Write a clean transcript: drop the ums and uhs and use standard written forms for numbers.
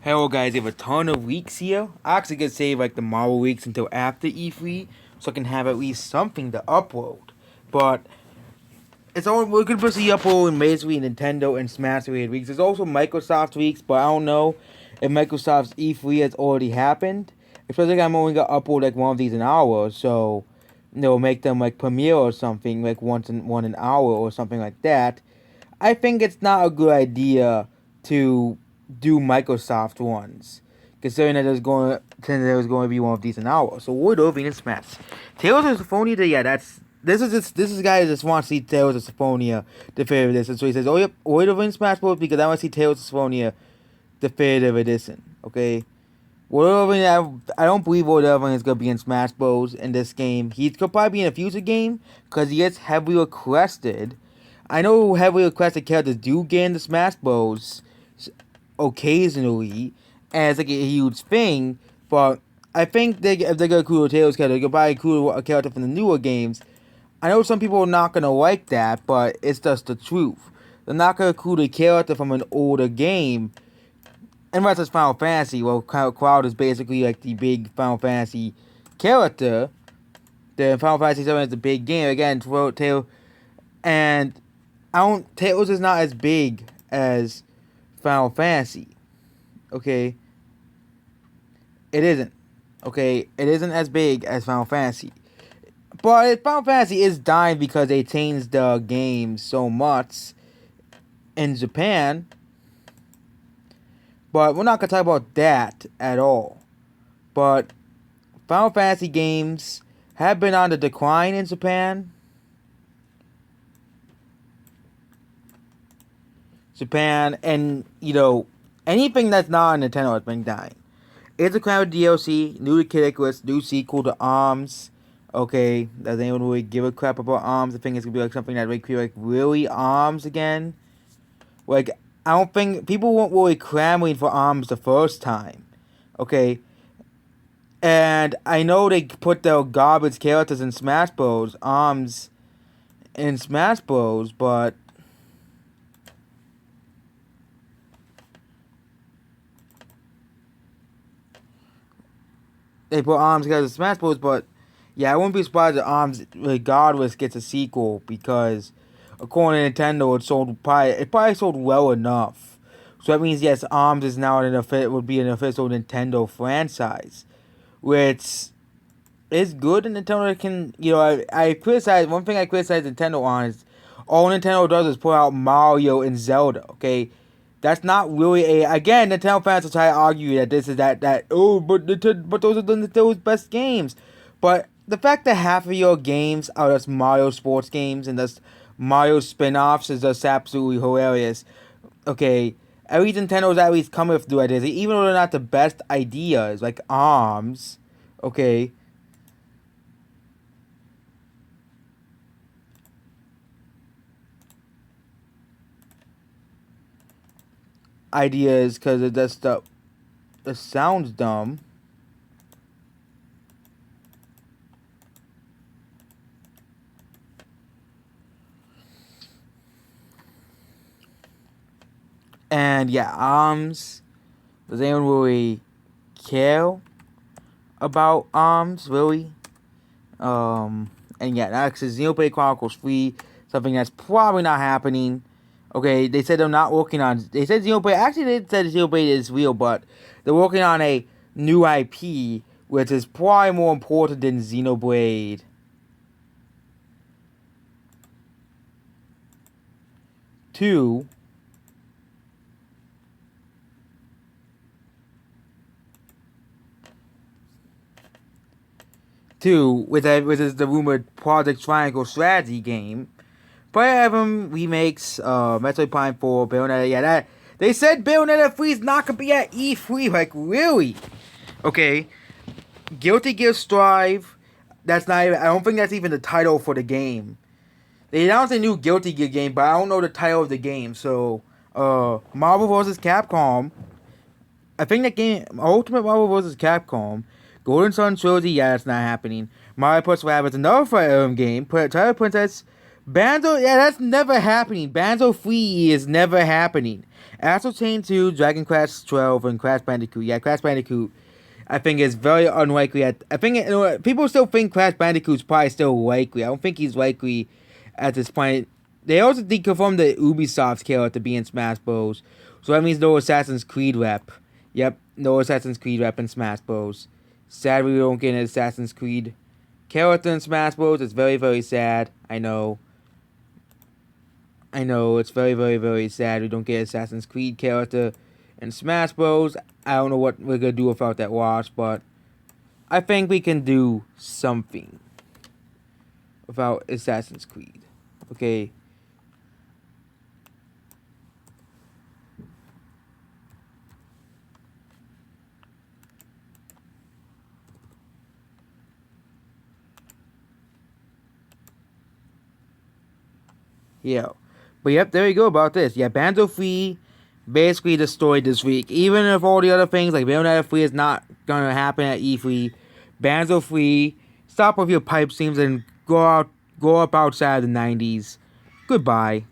Hello guys, we have a ton of weeks here. I actually could save like the Marvel weeks until after E3 so I can have at least something to upload. But it's all we're gonna see upload basically Nintendo and Smash related weeks. There's also Microsoft weeks, but I don't know if Microsoft's E3 has already happened. Especially I'm only gonna upload like one of these an hour, so make them like premiere or something, like one an hour or something like that. I think it's not a good idea to do Microsoft ones, considering that there's going to be one of these an hour. So Void of Venus Smash. Tales of Symphonia, yeah, this is guy that just wants to see Tales of Symphonia definitive edition. So he says, oh yep, Void of Venus Smash Bros. Because I want to see Tales of Symphonia definitive edition. Okay. I don't believe Void of is gonna be in Smash Bros. In this game. He could probably be in a future game because he gets heavily requested. I know heavily requested characters do get into Smash Bros. Occasionally, and it's like a huge thing. But I think if they're gonna include a Tails character, they could probably include a character from the newer games. I know some people are not gonna like that, but it's just the truth. They're not gonna include a character from an older game. Unless it's Final Fantasy, well, Cloud is basically like the big Final Fantasy character. The Final Fantasy 7 is the big game. Again, Tails, and Tails is not as big as Final Fantasy. Okay? It isn't. Okay? It isn't as big as Final Fantasy. But Final Fantasy is dying because they changed the game so much in Japan. But we're not going to talk about that at all. But Final Fantasy games have been on the decline in Japan. And anything that's not on Nintendo has been dying. It's a kind of DLC, new to Kid Icarus, new sequel to ARMS. Okay, does anyone really give a crap about ARMS? I think it's gonna be like something that makes you like really ARMS again. Like, I don't think people weren't really clamoring for ARMS the first time. Okay, and I know they put their garbage characters in Smash Bros. ARMS in Smash Bros. But they put ARMS together in Smash Bros. But yeah, I wouldn't be surprised if ARMS regardless gets a sequel because according to Nintendo, it probably sold well enough. So that means yes, ARMS is now would be an official Nintendo franchise, which is good. And Nintendo can I criticize one thing I criticize Nintendo on is all Nintendo does is put out Mario and Zelda. Okay. That's not really again. Nintendo fans will try to argue that this is that but those are Nintendo's best games. But the fact that half of your games are just Mario sports games and just Mario spin-offs is just absolutely hilarious. Okay, at least Nintendo's at least coming with new ideas, even though they're not the best ideas, like ARMS. Okay. Ideas because it just it sounds dumb. And yeah, ARMS. Does anyone really care about ARMS, really? And yeah, next is Xenoblade Chronicles 3, something that's probably not happening. Okay, they said they're not working on. They said Xenoblade. Actually, they said Xenoblade is real, but they're working on a new IP, which is probably more important than Xenoblade 2. Which is the rumored Project Triangle strategy game. Fire Emblem remakes, Metroid Prime 4, Bayonetta. Yeah, that they said Bayonetta 3 is not gonna be at E3. Like, really? Okay. Guilty Gear Strive. That's not even. I don't think that's even the title for the game. They announced a new Guilty Gear game, but I don't know the title of the game. So, Marvel vs. Capcom. I think that game, Ultimate Marvel vs. Capcom. Golden Sun Trilogy, yeah, that's not happening. Mario plus Rabbids, another Fire Emblem game. Twilight Princess Banjo, yeah, that's never happening. Banjo 3 is never happening. Astral Chain 2, Dragon Quest 12, and Crash Bandicoot. Yeah, Crash Bandicoot, I think is very unlikely. I think people still think Crash Bandicoot's probably still likely. I don't think he's likely at this point. They also deconfirmed the Ubisoft's killer to be in Smash Bros. So that means no Assassin's Creed rep. Yep, no Assassin's Creed rep in Smash Bros. Sadly, we don't get an Assassin's Creed character in Smash Bros. It's very, very sad. I know, it's very, very, very sad we don't get Assassin's Creed character in Smash Bros. I don't know what we're gonna do without that watch, but I think we can do something without Assassin's Creed. Okay. Yeah. But yep, there you go about this. Yeah, Banjo 3 basically destroyed this week. Even if all the other things like Bayonetta 3 is not going to happen at E3, Banjo 3, stop with your pipe steams and go up outside the 90s. Goodbye.